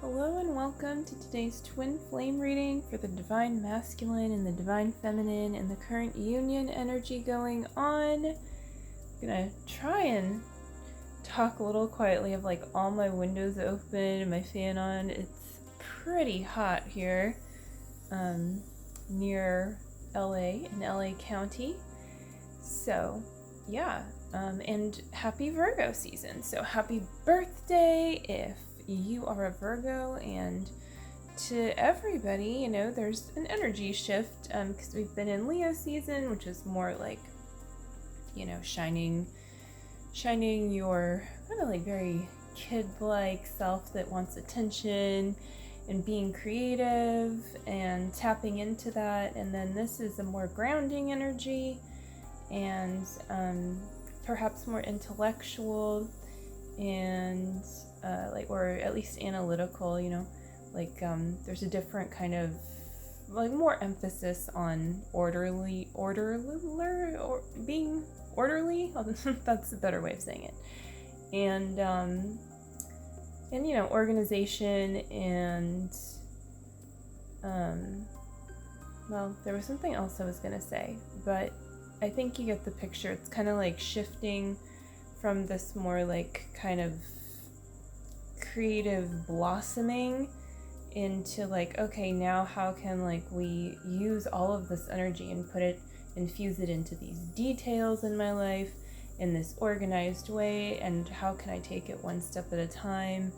Hello and welcome to today's twin flame reading for the divine masculine and the divine feminine and the current union energy going on. I'm gonna try and talk a little quietly. I have like all my windows open and my fan on. It's pretty hot here near LA in LA County. So yeah, and happy Virgo season. So happy birthday if you are a Virgo, and to everybody, there's an energy shift because we've been in Leo season, which is more like, shining your kind of like very kid-like self that wants attention and being creative and tapping into that. And then this is a more grounding energy and perhaps more intellectual and or at least analytical, there's a different kind of like more emphasis on or being orderly. That's a better way of saying it. And organization and well, there was something else I was gonna say, but I think you get the picture. It's kind of like shifting from this more like kind of creative blossoming into like, okay, now how can like we use all of this energy and infuse it into these details in my life in this organized way, and how can I take it one step at a time?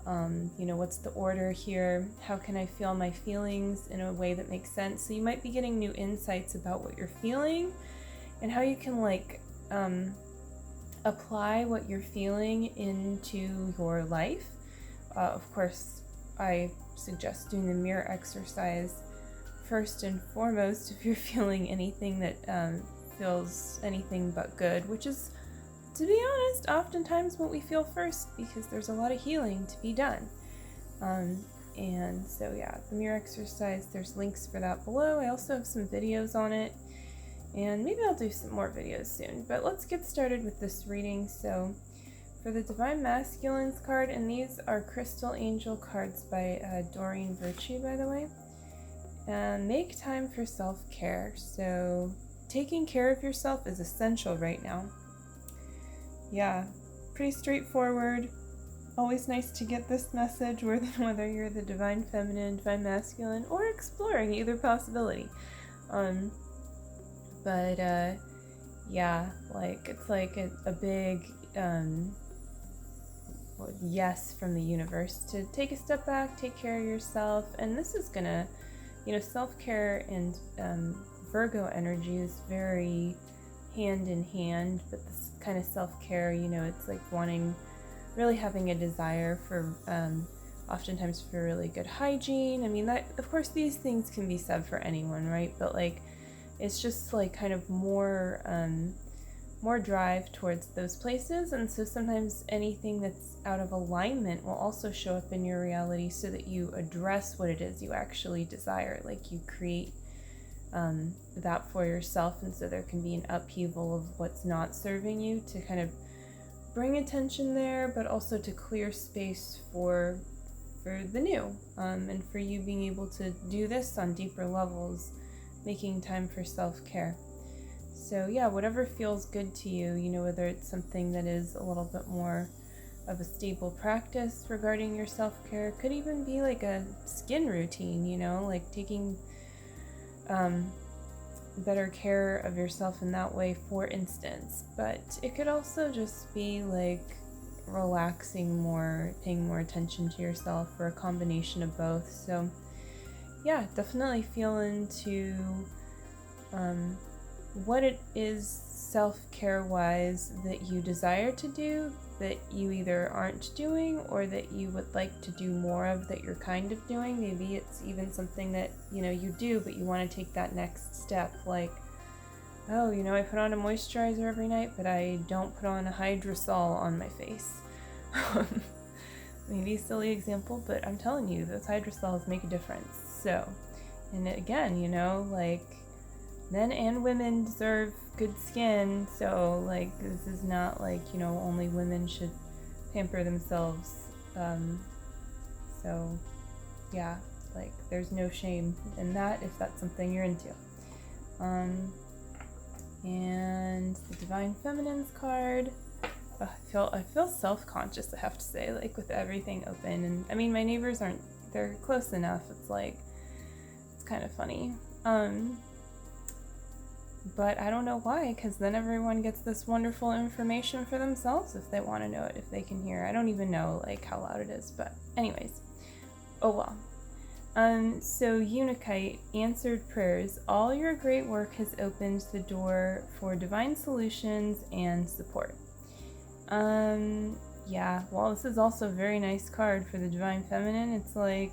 What's the order here? How can I feel my feelings in a way that makes sense? So you might be getting new insights about what you're feeling and how you can like apply what you're feeling into your life. Of course, I suggest doing the mirror exercise first and foremost if you're feeling anything that feels anything but good, which is, to be honest, oftentimes what we feel first, because there's a lot of healing to be done. And so yeah, the mirror exercise, there's links for that below. I also have some videos on it, and maybe I'll do some more videos soon. But let's get started with this reading. So for the Divine Masculines card, and these are Crystal Angel cards by Doreen Virtue, by the way. Make time for self-care. So taking care of yourself is essential right now. Yeah, pretty straightforward. Always nice to get this message, whether you're the Divine Feminine, Divine Masculine, or exploring either possibility. Yeah, like it's like a big yes from the universe to take a step back, take care of yourself. And this is gonna, self-care and Virgo energy is very hand in hand, but this kind of self-care, it's like really having a desire for oftentimes for really good hygiene. I mean, that, of course, these things can be said for anyone, right? But like, it's just like kind of more drive towards those places. And so sometimes anything that's out of alignment will also show up in your reality, so that you address what it is you actually desire. Like you create that for yourself, and so there can be an upheaval of what's not serving you to kind of bring attention there, but also to clear space for the new, and for you being able to do this on deeper levels, making time for self-care. So yeah, whatever feels good to you, whether it's something that is a little bit more of a stable practice regarding your self-care, could even be like a skin routine, like taking better care of yourself in that way, for instance. But it could also just be like relaxing more, paying more attention to yourself, or a combination of both. So yeah, definitely feel into what it is self-care wise that you desire to do, that you either aren't doing, or that you would like to do more of, that you're kind of doing. Maybe it's even something that you do, but you want to take that next step, like, oh, I put on a moisturizer every night, but I don't put on a hydrosol on my face. Maybe a silly example, but I'm telling you, those hydrosols make a difference. So, and again, like, men and women deserve good skin, so like this is not like only women should pamper themselves So yeah, like there's no shame in that if that's something you're into. And the Divine Feminine's card. I feel self-conscious, I have to say, like with everything open. And I mean, my neighbors they're close enough. It's like, it's kind of funny. But I don't know why, because then everyone gets this wonderful information for themselves if they want to know it, if they can hear. I don't even know like how loud it is, but anyways. Oh well. So Unikite, answered prayers. All your great work has opened the door for divine solutions and support. Yeah, well, this is also a very nice card for the Divine Feminine. It's like,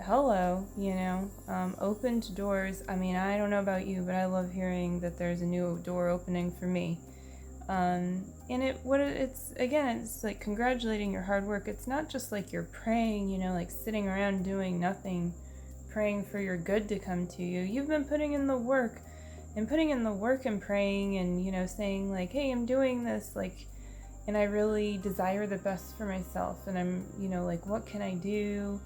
hello, opened doors. I mean, I don't know about you, but I love hearing that there's a new door opening for me. And it's like congratulating your hard work. It's not just like you're praying, like sitting around doing nothing, praying for your good to come to you. You've been putting in the work and praying and, saying like, hey, I'm doing this, like, and I really desire the best for myself. And I'm, like, what can I do?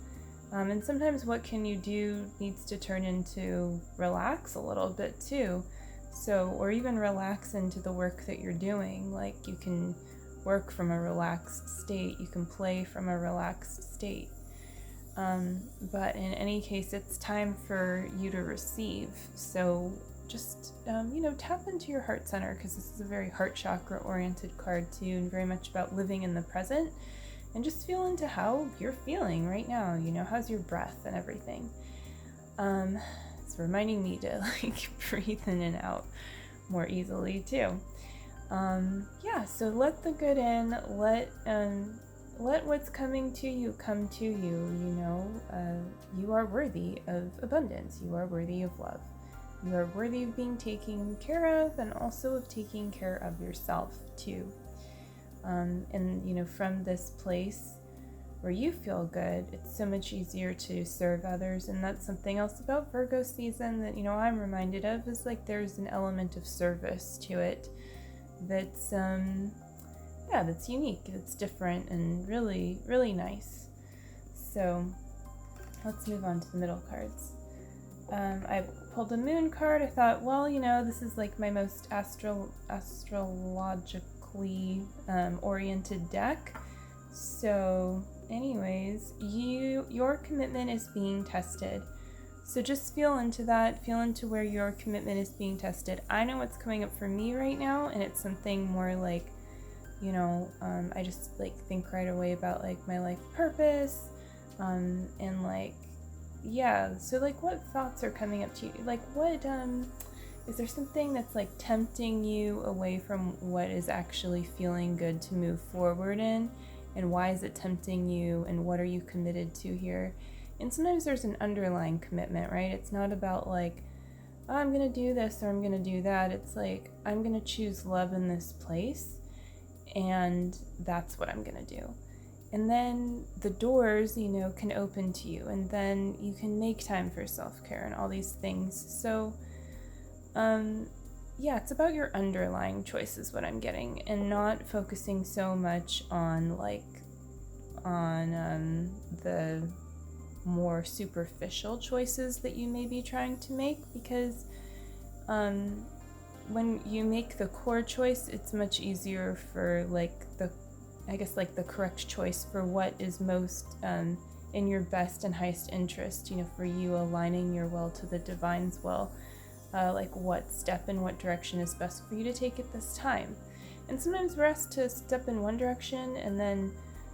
And sometimes what can you do needs to turn into relax a little bit too. So, or even relax into the work that you're doing. Like you can work from a relaxed state. You can play from a relaxed state. But in any case, it's time for you to receive. So just, tap into your heart center, because this is a very heart chakra oriented card too, and very much about living in the present. And just feel into how you're feeling right now. How's your breath and everything. It's reminding me to like breathe in and out more easily too. So let the good in, let what's coming to you come to you. You are worthy of abundance. You are worthy of love. You are worthy of being taken care of, and also of taking care of yourself too. And from this place where you feel good, it's so much easier to serve others. And that's something else about Virgo season that, I'm reminded of, is like there's an element of service to it that's, that's unique, that's different, and really, really nice. So let's move on to the middle cards. I pulled a moon card. I thought, well, this is like my most astrologically oriented deck. So anyways, your commitment is being tested. So just feel into that, feel into where your commitment is being tested. I know what's coming up for me right now, and it's something more like, I just like think right away about like my life purpose, and like, yeah, so like what thoughts are coming up to you? Like what, is there something that's like tempting you away from what is actually feeling good to move forward in? And why is it tempting you? And what are you committed to here? And sometimes there's an underlying commitment, right? It's not about like, oh, I'm going to do this or I'm going to do that. It's like, I'm going to choose love in this place, and that's what I'm going to do. And then the doors, can open to you, and then you can make time for self-care and all these things. So, it's about your underlying choices, what I'm getting, and not focusing so much on the more superficial choices that you may be trying to make, because when you make the core choice, it's much easier for the correct choice for what is most in your best and highest interest, for you aligning your will to the divine's will. Like what step and what direction is best for you to take at this time. And sometimes we're asked to step in one direction and then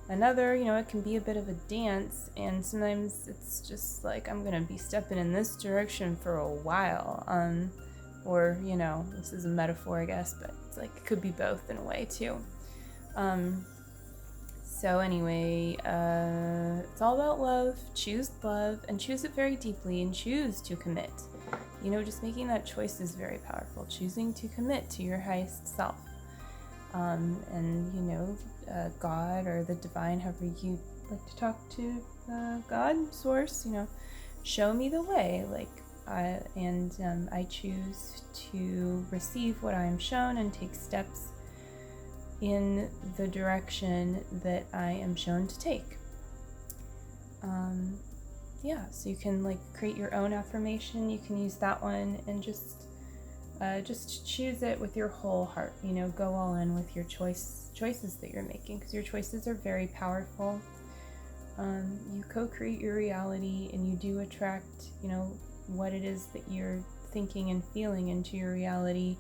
another, it can be a bit of a dance, and sometimes it's just like, I'm gonna be stepping in this direction for a while, or this is a metaphor, I guess, but it's like it could be both in a way too. So anyway, it's all about love. Choose love, and choose it very deeply, and choose to commit. Just making that choice is very powerful. Choosing to commit to your highest self. God or the divine, however you like to talk to God, source, show me the way. I choose to receive what I am shown and take steps in the direction that I am shown to take. yeah, so you can like create your own affirmation. You can use that one and just choose it with your whole heart. Go all in with your choices that you're making, because your choices are very powerful. You co-create your reality, and you do attract, what it is that you're thinking and feeling into your reality.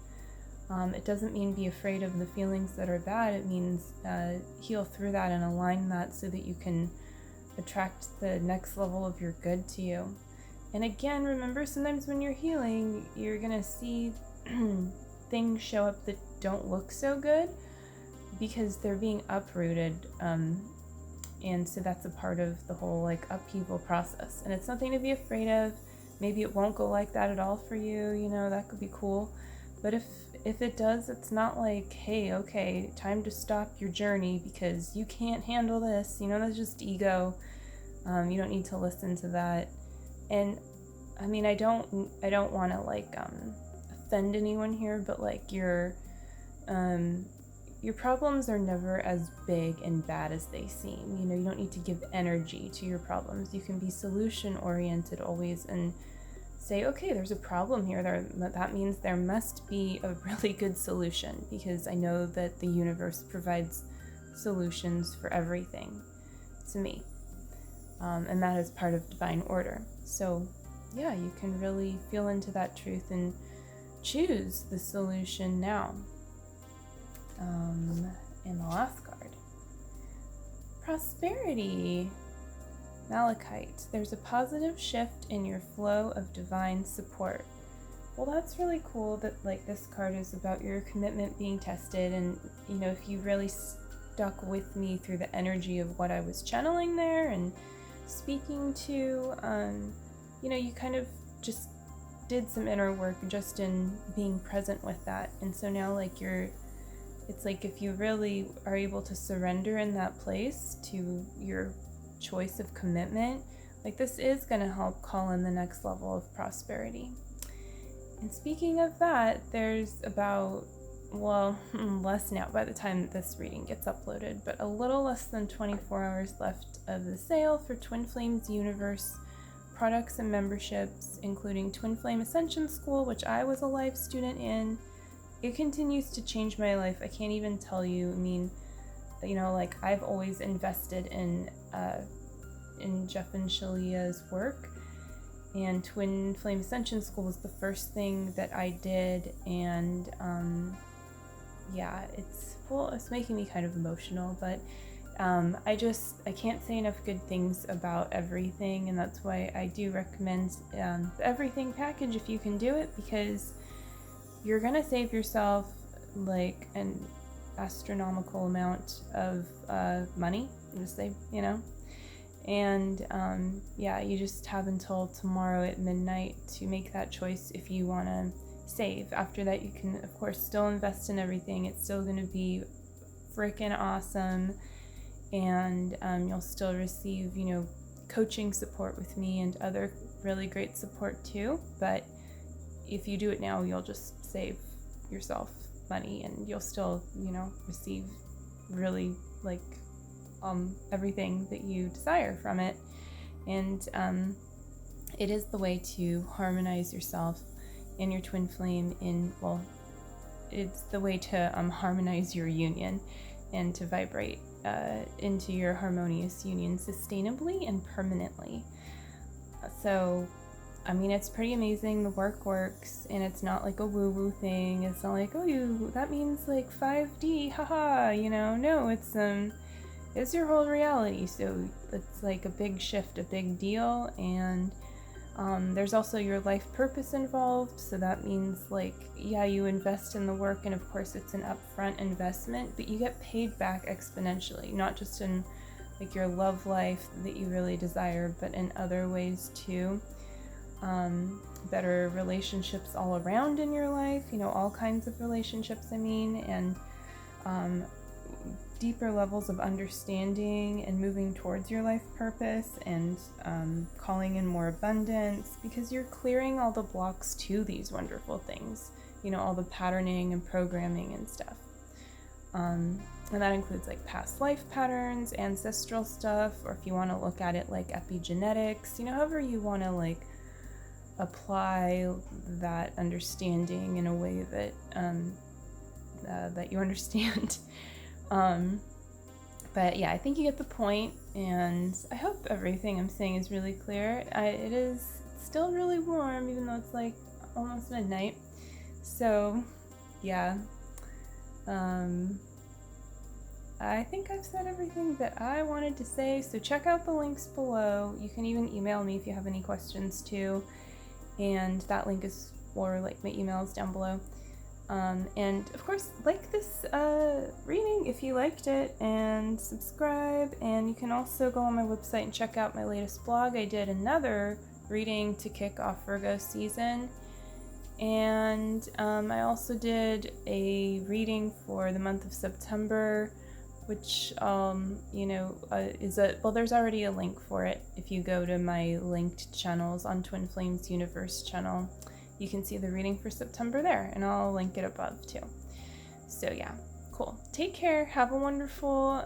It doesn't mean be afraid of the feelings that are bad. It means heal through that and align that so that you can attract the next level of your good to you. And again, remember, sometimes when you're healing, you're gonna see things show up that don't look so good because they're being uprooted. And so that's a part of the whole like upheaval process. And it's nothing to be afraid of. Maybe it won't go like that at all for you, that could be cool. But if it does, it's not like, hey, okay, time to stop your journey because you can't handle this. That's just ego. You don't need to listen to that. And I mean, I don't want to like offend anyone here, but like your problems are never as big and bad as they seem. You don't need to give energy to your problems. You can be solution oriented always and say, okay, there's a problem here. That means there must be a really good solution, because I know that the universe provides solutions for everything to me. And that is part of divine order. So yeah, you can really feel into that truth and choose the solution now. And the last card, prosperity. Malachite. There's a positive shift in your flow of divine support. Well, that's really cool that like this card is about your commitment being tested. And if you really stuck with me through the energy of what I was channeling there and speaking to, you kind of just did some inner work just in being present with that. And so now like it's like if you really are able to surrender in that place to your choice of commitment, like this is going to help call in the next level of prosperity. And speaking of that, there's about, less now by the time this reading gets uploaded, but a little less than 24 hours left of the sale for Twin Flames Universe products and memberships, including Twin Flame Ascension School, which I was a live student in. It continues to change my life. I can't even tell you. I mean, like I've always invested in Jeff and Shalia's work, and Twin Flame Ascension School was the first thing that I did, and it's making me kind of emotional, but I can't say enough good things about everything, and that's why I do recommend the everything package if you can do it, because you're gonna save yourself like an astronomical amount of money, just say, and you just have until tomorrow at midnight to make that choice if you want to save. After that, you can of course still invest in everything. It's still going to be freaking awesome, and you'll still receive coaching support with me and other really great support too. But if you do it now, you'll just save yourself money, and you'll still receive really like everything that you desire from it. And it is the way to harmonize yourself and your twin flame it's the way to harmonize your union and to vibrate into your harmonious union sustainably and permanently. So I mean, it's pretty amazing. The work works, and it's not like a woo-woo thing. It's not like, that means like 5D, haha, no, it's your whole reality. So it's like a big shift, a big deal. And there's also your life purpose involved. So that means like, you invest in the work, and of course it's an upfront investment, but you get paid back exponentially, not just in like your love life that you really desire, but in other ways too. Better relationships all around in your life, all kinds of relationships, and deeper levels of understanding and moving towards your life purpose, and calling in more abundance, because you're clearing all the blocks to these wonderful things, all the patterning and programming and stuff. And that includes like past life patterns, ancestral stuff, or if you want to look at it like epigenetics, however you want to like apply that understanding in a way that that you understand. But yeah, I think you get the point, and I hope everything I'm saying is really clear. It is still really warm, even though it's like almost midnight. So yeah, I think I've said everything that I wanted to say, so check out the links below. You can even email me if you have any questions too, and that link is, or like my email is down below. And of course, like this reading if you liked it, and subscribe. And you can also go on my website and check out my latest blog. I did another reading to kick off Virgo season, and I also did a reading for the month of September, which is there's already a link for it. If you go to my linked channels on Twin Flames Universe channel, you can see the reading for September there, and I'll link it above too. So yeah, cool. Take care. Have a wonderful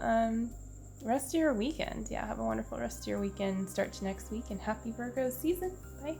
rest of your weekend. Yeah, have a wonderful rest of your weekend. Start to next week, and happy Virgo season. Bye.